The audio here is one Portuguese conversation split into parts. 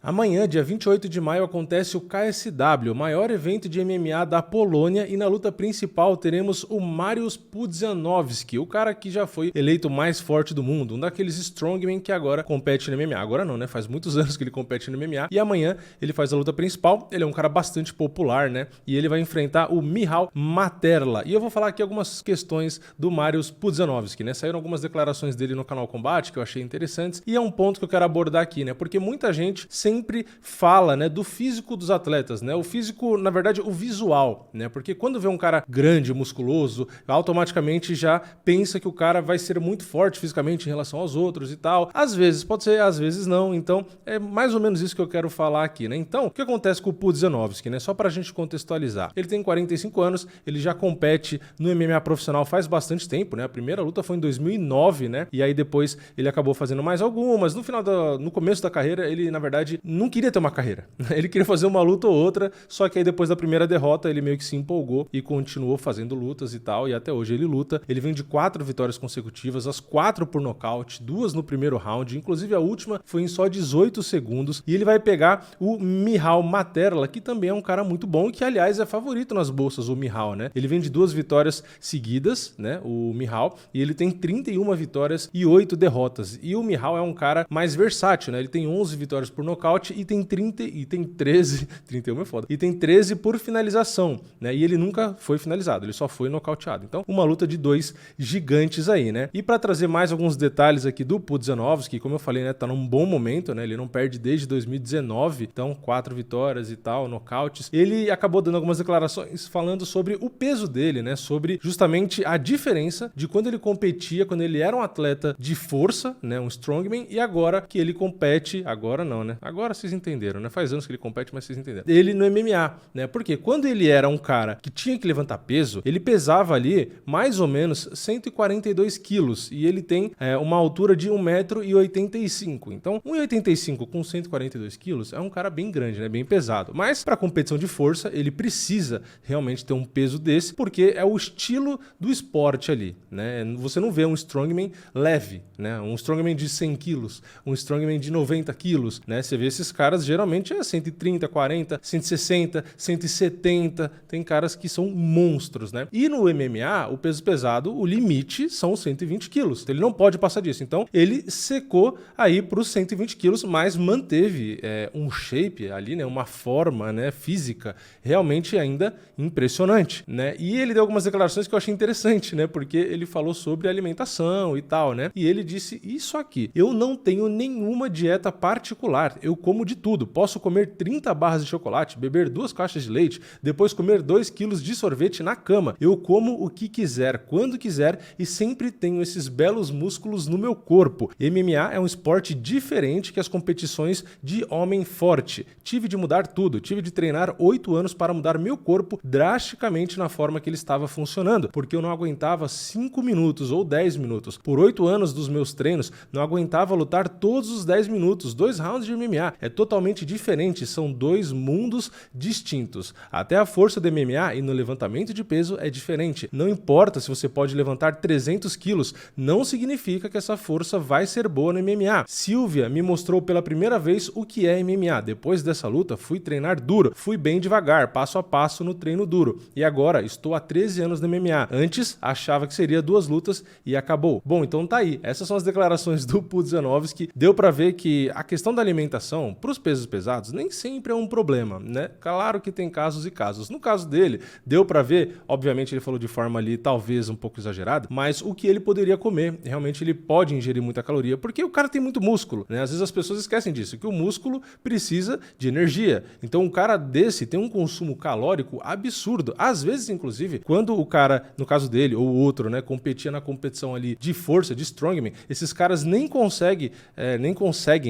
Amanhã, dia 28 de maio, acontece o KSW, o maior evento de MMA da Polônia, e na luta principal teremos o Mariusz Pudzianowski, o cara que já foi eleito o mais forte do mundo, um daqueles strongmen que agora compete no MMA. Agora não, né? Faz muitos anos que ele compete no MMA, e amanhã ele faz a luta principal. Ele é um cara bastante popular, né? E ele vai enfrentar o Michał Materla. E eu vou falar aqui algumas questões do Mariusz Pudzianowski, né? Saíram algumas declarações dele no canal Combate que eu achei interessantes, e é um ponto que eu quero abordar aqui, né? Porque muita gente sempre fala, né, do físico dos atletas, né? O físico, na verdade, o visual, né? Porque quando vê um cara grande, musculoso, automaticamente já pensa que o cara vai ser muito forte fisicamente em relação aos outros e tal. Às vezes pode ser, às vezes não. Então, é mais ou menos isso que eu quero falar aqui, né? Então, o que acontece com o Pudzianowski, né? Só pra gente contextualizar. Ele tem 45 anos, ele já compete no MMA profissional faz bastante tempo, né? A primeira luta foi em 2009, né? E aí depois ele acabou fazendo mais algumas. No começo da carreira, ele, na verdade, não queria ter uma carreira. Ele queria fazer uma luta ou outra, só que aí depois da primeira derrota, ele meio que se empolgou e continuou fazendo lutas e tal, e até hoje ele luta. Ele vem de 4 vitórias consecutivas, as 4 por nocaute, 2 no primeiro round, inclusive a última foi em só 18 segundos, e ele vai pegar o Michał Materla, que também é um cara muito bom, e que aliás é favorito nas bolsas, o Michał, né? Ele vem de 2 vitórias seguidas, né, o Michał, e ele tem 31 vitórias e 8 derrotas. E o Michał é um cara mais versátil, né? Ele tem 11 vitórias por nocaute e tem 13, 31 é foda, e tem 13 por finalização, né? E ele nunca foi finalizado, ele só foi nocauteado. Então, uma luta de 2 gigantes aí, né? E para trazer mais alguns detalhes aqui do Pudzianowski, como eu falei, né, tá num bom momento, né? Ele não perde desde 2019, então 4 vitórias e tal, nocautes. Ele acabou dando algumas declarações falando sobre o peso dele, né? Sobre justamente a diferença de quando ele competia, quando ele era um atleta de força, né, um strongman, e agora que ele compete, agora não, né? Agora vocês entenderam, né? Faz anos que ele compete, mas vocês entenderam. Ele no MMA, né? Porque quando ele era um cara que tinha que levantar peso, ele pesava ali mais ou menos 142 quilos, e ele tem uma altura de 1,85 m. Então, 1,85 m com 142 quilos é um cara bem grande, né? Bem pesado. Mas para competição de força, ele precisa realmente ter um peso desse, porque é o estilo do esporte ali, né? Você não vê um strongman leve, né? Um strongman de 100 quilos, um strongman de 90 quilos, né? Você vê esses caras geralmente 130, 40, 160, 170, tem caras que são monstros, né? E no MMA, o peso pesado, o limite são 120 quilos. Ele não pode passar disso. Então, ele secou aí para os 120 quilos, mas manteve um shape ali, né? Uma forma, né, física realmente ainda impressionante, né? E ele deu algumas declarações que eu achei interessante, né? Porque ele falou sobre alimentação e tal, né? E ele disse isso aqui: eu não tenho nenhuma dieta particular, eu como de tudo. Posso comer 30 barras de chocolate, beber 2 caixas de leite, depois comer 2 quilos de sorvete na cama. Eu como o que quiser, quando quiser, e sempre tenho esses belos músculos no meu corpo. MMA é um esporte diferente que as competições de homem forte. Tive de mudar tudo, tive de treinar 8 anos para mudar meu corpo drasticamente na forma que ele estava funcionando, porque eu não aguentava 5 minutos ou 10 minutos. Por 8 anos dos meus treinos, não aguentava lutar todos os 10 minutos. 2 rounds de MMA é totalmente diferente, são 2 mundos distintos. Até a força do MMA e no levantamento de peso é diferente. Não importa se você pode levantar 300 quilos, não significa que essa força vai ser boa no MMA. Silvia me mostrou pela primeira vez o que é MMA. Depois dessa luta, fui treinar duro. Fui bem devagar, passo a passo no treino duro. E agora estou há 13 anos no MMA. Antes, achava que seria 2 lutas e acabou. Bom, então tá aí. Essas são as declarações do Pudzianowski. Deu pra ver que a questão da alimentação para os pesos pesados nem sempre é um problema, né? Claro que tem casos e casos. No caso dele, deu pra ver, obviamente ele falou de forma ali talvez um pouco exagerada, mas o que ele poderia comer. Realmente ele pode ingerir muita caloria, porque o cara tem muito músculo, né? Às vezes as pessoas esquecem disso, que o músculo precisa de energia. Então um cara desse tem um consumo calórico absurdo. Às vezes, inclusive, quando o cara, no caso dele ou outro, né, competia na competição ali de força, de strongman, esses caras nem conseguem,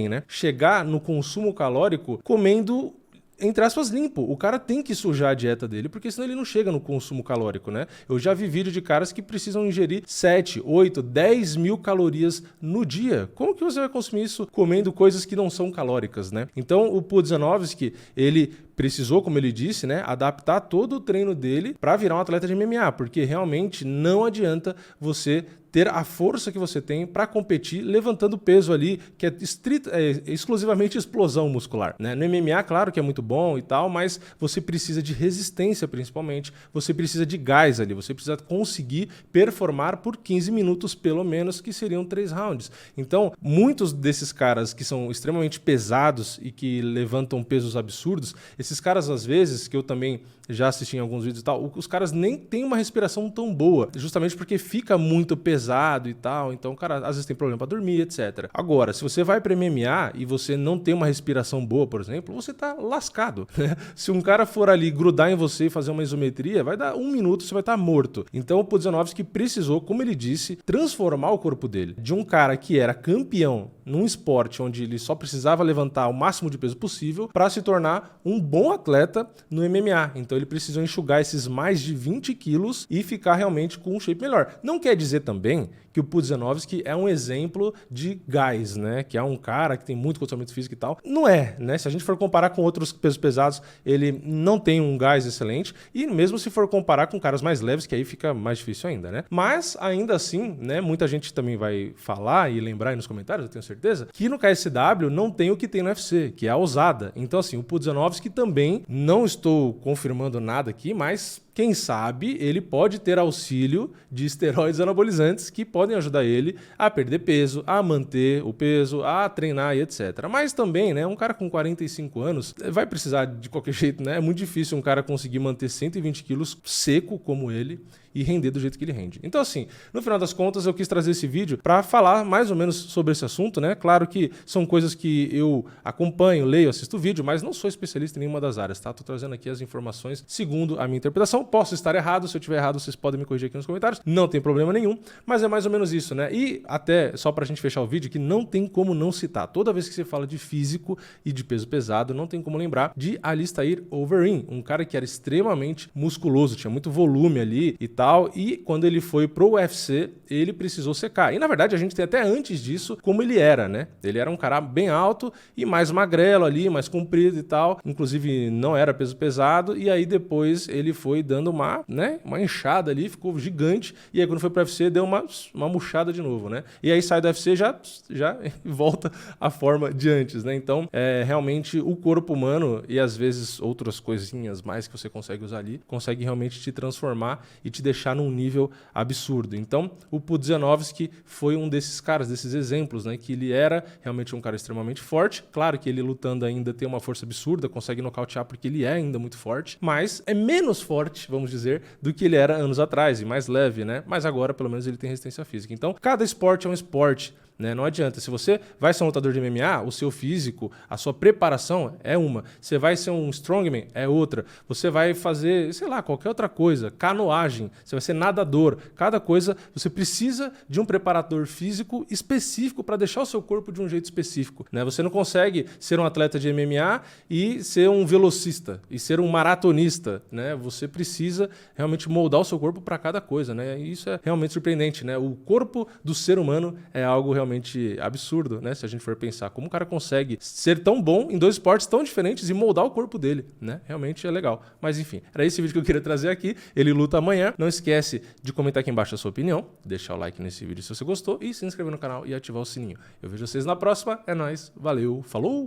né, chegar no consumo calórico comendo, entre aspas, limpo. O cara tem que sujar a dieta dele, porque senão ele não chega no consumo calórico, né? Eu já vi vídeo de caras que precisam ingerir 7, 8, 10 mil calorias no dia. Como que você vai consumir isso comendo coisas que não são calóricas, né? Então, o Pudzianowski, ele precisou, como ele disse, né, adaptar todo o treino dele para virar um atleta de MMA, porque realmente não adianta você ter a força que você tem para competir levantando peso ali, que é exclusivamente explosão muscular, né? No MMA, claro que é muito bom e tal, mas você precisa de resistência principalmente, você precisa de gás ali, você precisa conseguir performar por 15 minutos pelo menos, que seriam 3 rounds. Então, muitos desses caras que são extremamente pesados e que levantam pesos absurdos, esses caras às vezes, que eu também já assisti em alguns vídeos e tal, os caras nem têm uma respiração tão boa, justamente porque fica muito pesado e tal, então o cara às vezes tem problema para dormir, etc. Agora, se você vai para MMA e você não tem uma respiração boa, por exemplo, você tá lascado, né? Se um cara for ali grudar em você e fazer uma isometria, vai dar 1 minuto, você vai estar morto. Então o Pudzianowski precisou, como ele disse, transformar o corpo dele de um cara que era campeão num esporte onde ele só precisava levantar o máximo de peso possível para se tornar um bom atleta no MMA. Então ele precisou enxugar esses mais de 20 quilos e ficar realmente com um shape melhor. Não quer dizer também que o Pudzianowski é um exemplo de gás, né? Que é um cara que tem muito condicionamento físico e tal. Não é, né? Se a gente for comparar com outros pesos pesados, ele não tem um gás excelente. E mesmo se for comparar com caras mais leves, que aí fica mais difícil ainda, né? Mas ainda assim, né? Muita gente também vai falar e lembrar aí nos comentários, eu tenho certeza, que no KSW não tem o que tem no UFC, que é a ousada. Então assim, o Pudzianowski também, não estou confirmando nada aqui, mas quem sabe ele pode ter auxílio de esteroides anabolizantes que podem ajudar ele a perder peso, a manter o peso, a treinar e etc. Mas também, né, um cara com 45 anos vai precisar de qualquer jeito, né? É muito difícil um cara conseguir manter 120 quilos seco como ele e render do jeito que ele rende. Então assim, no final das contas eu quis trazer esse vídeo para falar mais ou menos sobre esse assunto, né? Claro que são coisas que eu acompanho, leio, assisto vídeo, mas não sou especialista em nenhuma das áreas, tá? Tô trazendo aqui as informações segundo a minha interpretação. Posso estar errado, se eu tiver errado vocês podem me corrigir aqui nos comentários, não tem problema nenhum, mas é mais ou menos isso, né? E até, só pra gente fechar o vídeo, que não tem como não citar, toda vez que você fala de físico e de peso pesado, não tem como lembrar de Alistair Overeem, um cara que era extremamente musculoso, tinha muito volume ali e tal, e quando ele foi pro UFC, ele precisou secar. E na verdade a gente tem até antes disso como ele era, né? Ele era um cara bem alto e mais magrelo ali, mais comprido e tal, inclusive não era peso pesado, e aí depois ele foi dando uma inchada ali, ficou gigante, e aí quando foi pro UFC deu uma murchada de novo, né? E aí sai do UFC já volta à forma de antes, né? Então, realmente o corpo humano e às vezes outras coisinhas mais que você consegue usar ali, consegue realmente te transformar e te deixar num nível absurdo. Então, o Pudzianowski foi um desses caras, desses exemplos, né? Que ele era realmente um cara extremamente forte. Claro que ele lutando ainda tem uma força absurda, consegue nocautear porque ele é ainda muito forte, mas é menos forte, vamos dizer, do que ele era anos atrás e mais leve, né? Mas agora, pelo menos, ele tem resistência física. Então, cada esporte é um esporte, né? Não adianta. Se você vai ser um lutador de MMA, o seu físico, a sua preparação é uma. Você vai ser um strongman, é outra. Você vai fazer, sei lá, qualquer outra coisa, canoagem, você vai ser nadador. Cada coisa, você precisa de um preparador físico específico para deixar o seu corpo de um jeito específico, né? Você não consegue ser um atleta de MMA e ser um velocista e ser um maratonista, né? Você precisa realmente moldar o seu corpo para cada coisa, né? E isso é realmente surpreendente, né? O corpo do ser humano é algo realmente absurdo, né? Se a gente for pensar como o cara consegue ser tão bom em dois esportes tão diferentes e moldar o corpo dele, né? Realmente é legal. Mas enfim, era esse vídeo que eu queria trazer aqui. Ele luta amanhã. Não esquece de comentar aqui embaixo a sua opinião, deixar o like nesse vídeo se você gostou e se inscrever no canal e ativar o sininho. Eu vejo vocês na próxima. É nóis. Valeu. Falou!